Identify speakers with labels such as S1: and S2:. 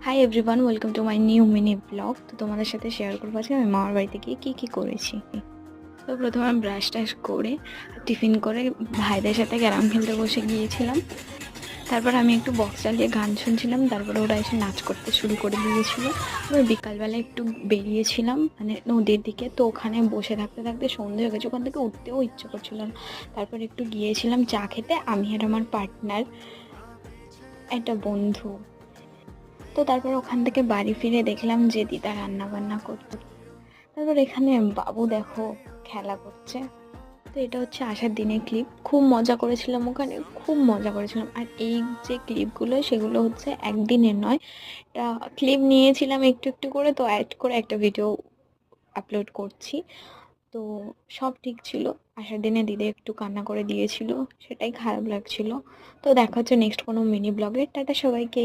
S1: Hi everyone, welcome to my new mini blog. তো তোমাদের সাথে শেয়ার করবো আজকে আমি মামার বাড়িতে গিয়ে কী করেছি। তো প্রথমে আমি ব্রাশ ট্রাশ করে টিফিন করে ভাইদের সাথে ক্যারাম খেলতে বসে গিয়েছিলাম। তারপর আমি একটু বক্স চালিয়ে গান শুনছিলাম, তারপরে ওরা এসে নাচ করতে শুরু করে দিয়েছিলো। তারপর বিকালবেলা একটু বেরিয়েছিলাম মানে নদীর দিকে, তো ওখানে বসে থাকতে থাকতে সন্ধে হয়ে গেছে, ওখান থেকে উঠতেও ইচ্ছে করছিল না। তারপর একটু গিয়েছিলাম চা খেতে, আমি আর আমার পার্টনার, একটা বন্ধু। তো তারপর ওখান থেকে বাড়ি ফিরে দেখলাম যে দিদা রান্না বান্না করতে। তারপর এখানে বাবু দেখো খেলা করছে। তো এটা হচ্ছে আসার দিনের ক্লিপ, খুব মজা করেছিলাম ওখানে, খুব মজা করেছিলাম। আর এই যে ক্লিপগুলো সেগুলো হচ্ছে একদিনের নয়, এটা ক্লিপ নিয়েছিলাম একটু একটু করে, তো অ্যাড করে একটা ভিডিও আপলোড করছি। তো সব ঠিক ছিল। আসার দিনে দিদি একটু কান্না করে দিয়েছিল, সেটাই খারাপ লাগছিল। তো দেখা হচ্ছে নেক্সট কোনো মিনি ব্লগে। টাটা সবাইকে।